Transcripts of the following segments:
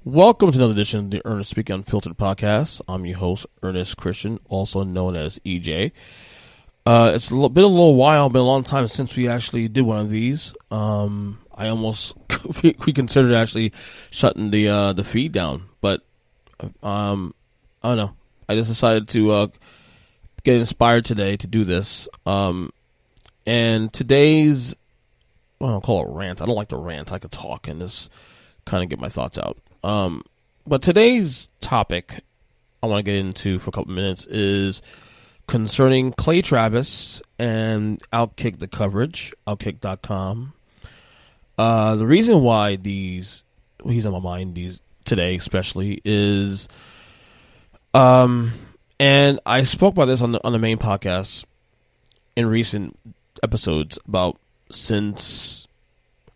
Welcome to another edition of the Earnest Speak Unfiltered podcast. I'm your host, Earnest Christian, also known as EJ. It's been a little while, been a long time since we actually did one of these. I almost we considered actually shutting the feed down, but I don't know. I just decided to get inspired today to do this. And today's, I'll call it rant. I don't like to rant. I like to talk and just kind of get my thoughts out. But today's topic I want to get into for a couple minutes is concerning Clay Travis and Outkick The Coverage, Outkick.com. The reason why he's on my mind today especially is, and I spoke about this on the main podcast in recent episodes about since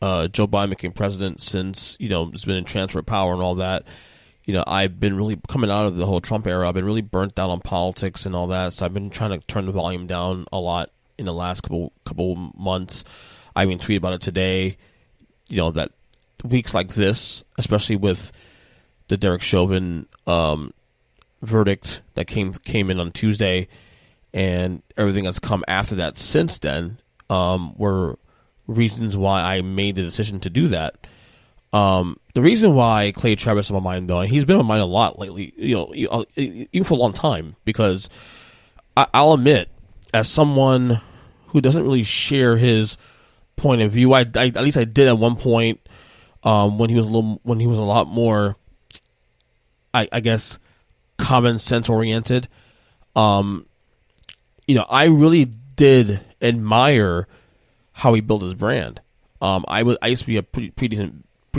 Joe Biden became president, since, it's been a transfer of power and all that, I've been really coming out of the whole Trump era. I've been really burnt down on politics and all that. So I've been trying to turn the volume down a lot in the last couple months. I even tweeted about it today, that weeks like this, especially with the Derek Chauvin verdict that came in on Tuesday and everything that's come after that since then, were reasons why I made the decision to do that. The reason why Clay Travis is on my mind, though, and he's been on my mind a lot lately, even for a long time, because I'll admit, as someone who doesn't really share his point of view, at least I did at one point, when he was a lot more, I guess, common sense oriented. I really did admire how he built his brand. I used to be a pretty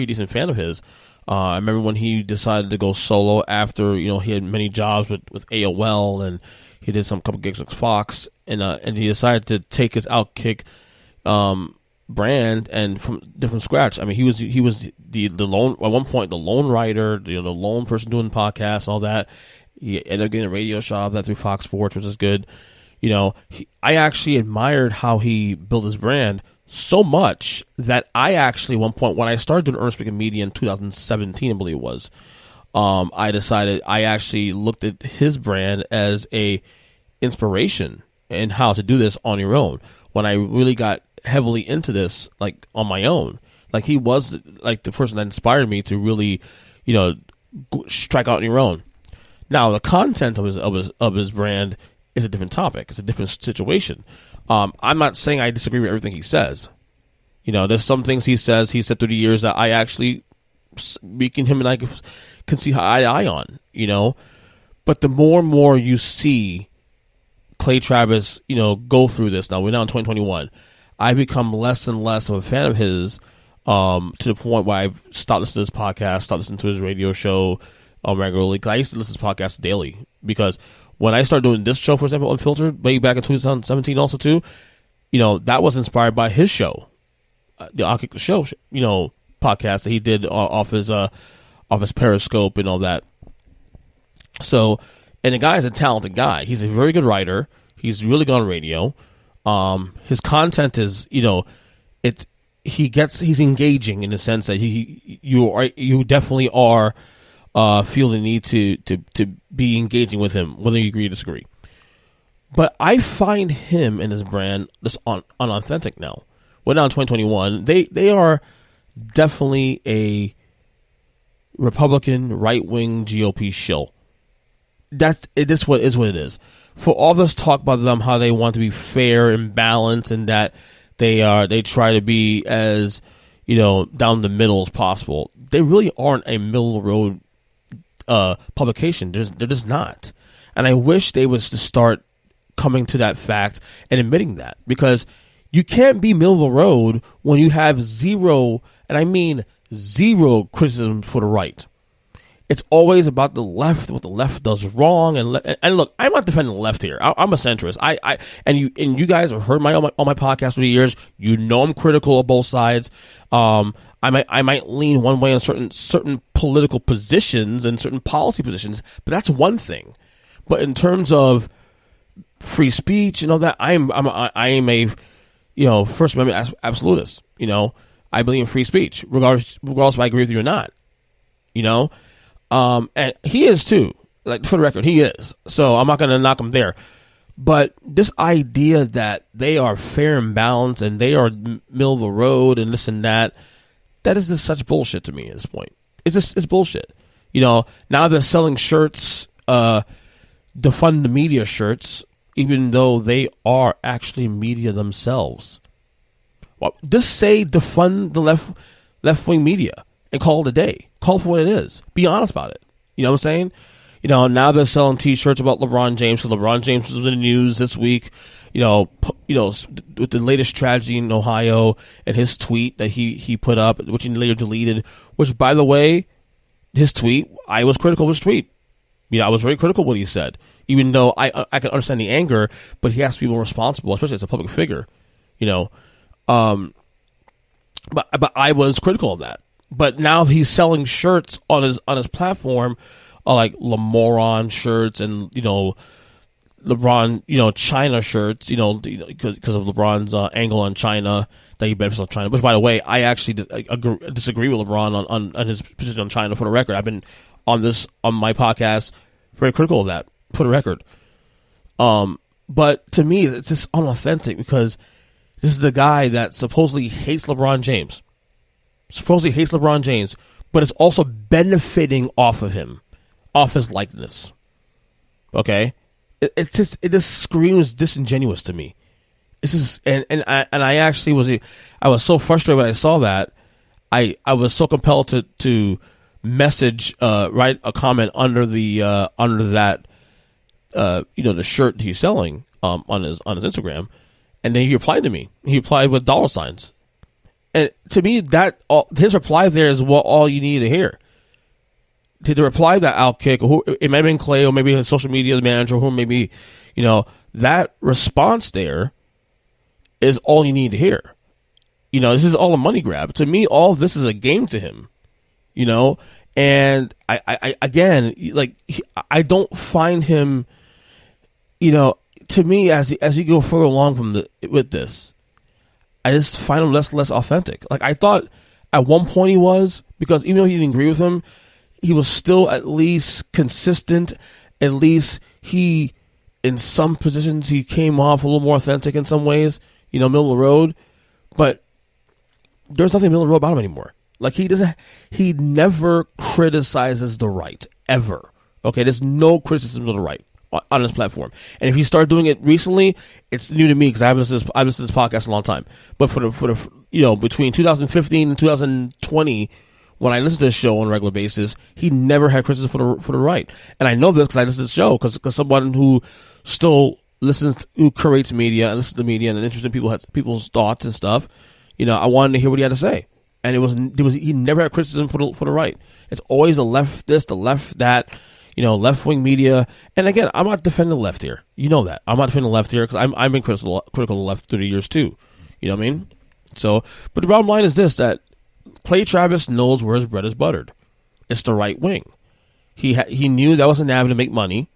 decent fan of his. I remember when he decided to go solo after he had many jobs with AOL, and he did some couple gigs with Fox, and he decided to take his Outkick brand and from scratch. I mean, he was the lone, at one point, the lone writer, the lone person doing podcasts, all that. He ended up getting a radio show of that through Fox Sports, which is good. I actually admired how he built his brand so much that I actually, at one point, when I started doing Earnest Speaking Media in 2017, I believe it was, I actually looked at his brand as a inspiration in how to do this on your own. When I really got heavily into this, like on my own, like he was like the person that inspired me to really, strike out on your own. Now, the content of his brand is a different topic. It's a different situation. I'm not saying I disagree with everything he says. There's some things he said through the years that I actually, speaking him and I can see eye to eye on, But the more and more you see Clay Travis, go through this, now we're now in 2021, I've become less and less of a fan of his, to the point where I've stopped listening to his podcast, stopped listening to his radio show regularly. 'Cause I used to listen to his podcast daily, because when I started doing this show, for example, Unfiltered, way back in 2017 also too, that was inspired by his show, the Outkick The Show, podcast that he did off his Periscope and all that. So, and the guy is a talented guy. He's a very good writer. He's really good on radio. His content is, he's engaging in the sense that you definitely are, feel the need to be engaging with him, whether you agree or disagree. But I find him and his brand just unauthentic now. Well, now in 2021, they are definitely a Republican right-wing GOP shill. This what it is. For all this talk about them, how they want to be fair and balanced, and that they try to be as down the middle as possible. They really aren't a middle of the road publication. They're just not. And I wish they was to start coming to that fact and admitting that, because you can't be middle of the road when you have zero, and I mean zero, criticism for the right. It's always about the left, what the left does wrong, and look, I'm not defending the left here. I'm a centrist. And you guys have heard on my podcast for the years. I'm critical of both sides. I might lean one way on certain political positions and certain policy positions, but that's one thing. But in terms of free speech and all that, I am a First Amendment absolutist. I believe in free speech, regardless if I agree with you or not. you know? And he is too. Like, for the record, he is. So I'm not going to knock him there. But this idea that they are fair and balanced and they are middle of the road and this and that is just such bullshit to me at this point. It's bullshit. You know, now they're selling shirts, defund the media shirts, even though they are actually media themselves. Well, just say defund the left-wing media and call it a day. Call it for what it is. Be honest about it. You know what I'm saying? You know, now they're selling T-shirts about LeBron James because LeBron James was in the news this week. You know, with the latest tragedy in Ohio and his tweet that he put up, which he later deleted. Which, by the way, his tweet, I was critical of his tweet. You know, I was very critical of what he said, even though I can understand the anger, but he has to be more responsible, especially as a public figure. You know, but I was critical of that. But now he's selling shirts on his platform. Like LeMoron shirts and, you know, LeBron, you know, China shirts, you know, because of LeBron's angle on China, that he benefits on China. Which, by the way, I actually disagree with LeBron on his position on China, for the record. I've been on my podcast very critical of that, for the record. But to me, it's just unauthentic because this is the guy that supposedly hates LeBron James. But is also benefiting off of him. Off his likeness. Okay? It just screams disingenuous to me. It's just, and I actually was so frustrated when I saw that. I was so compelled to message, write a comment under that, you know, the shirt he's selling, on his Instagram. And then he replied to me. He replied with dollar signs. And to me, his reply there is what all you need to hear. To reply that Outkick, or it may have been Clay, or maybe his social media manager, or maybe, you know, that response there is all you need to hear. You know, this is all a money grab. To me, all of this is a game to him. You know, and I again, like, I don't find him. You know, to me, as you go further along with this, I just find him less authentic. Like, I thought at one point he was, because even though he didn't agree with him, he was still at least consistent. At least he, in some positions, he came off a little more authentic in some ways, you know, middle of the road. But there's nothing middle of the road about him anymore. Like, he never criticizes the right, ever. Okay, there's no criticism of the right on his platform. And if he started doing it recently, it's new to me because I haven't listened to this podcast in a long time. But for the you know, between 2015 and 2020, when I listen to this show on a regular basis, he never had criticism for the right. And I know this because I listen to the show because someone who still who curates media and listens to media and is interested in people's thoughts and stuff, you know, I wanted to hear what he had to say. And he never had criticism for the right. It's always the left this, the left that, you know, left-wing media. And again, I'm not defending the left here. You know that. I'm not defending the left here because I've been critical of the left through the years too. You know what I mean? So, but the bottom line is this, that Clay Travis knows where his bread is buttered. It's the right wing. He knew that was an avenue to make money.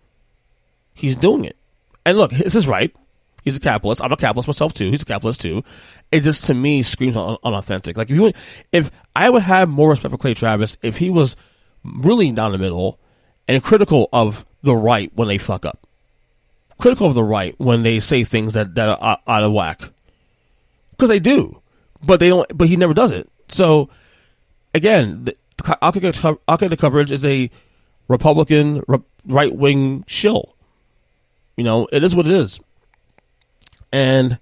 He's doing it. And look, this is right. He's a capitalist. I'm a capitalist myself too. He's a capitalist too. It just, to me, screams unauthentic. Like, if I would have more respect for Clay Travis if he was really down the middle and critical of the right when they fuck up. Critical of the right when they say things that are out of whack. Because they do. But they don't. But he never does it. So, again, Outkick The Coverage is a Republican right-wing shill. You know, it is what it is. And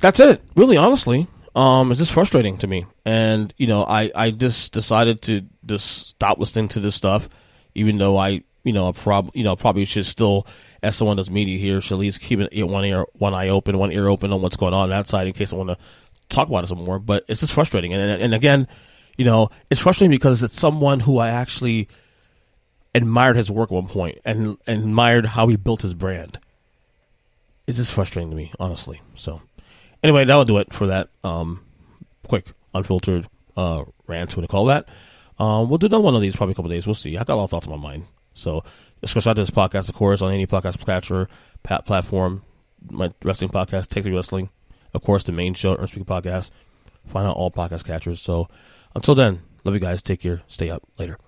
that's it, really, honestly. It's just frustrating to me. And, you know, I just decided to just stop listening to this stuff, even though I probably should still, as someone does media here, should at least keep one ear open on what's going on that side in case I want to talk about it some more. But it's just frustrating. And again, you know, it's frustrating because it's someone who I actually admired his work at one point and admired how he built his brand. It's just frustrating to me, honestly. So, anyway, that'll do it for that quick, unfiltered rant, what to call that. We'll do another one of these probably a couple of days. We'll see. I got a lot of thoughts in my mind. So, subscribe to this podcast, of course, on any podcast catcher platform. My wrestling podcast, Take 3 Wrestling. Of course, the main show, Earnest Podcast. Find out all podcast catchers. So, until then, Love you guys. Take care. Stay up. Later.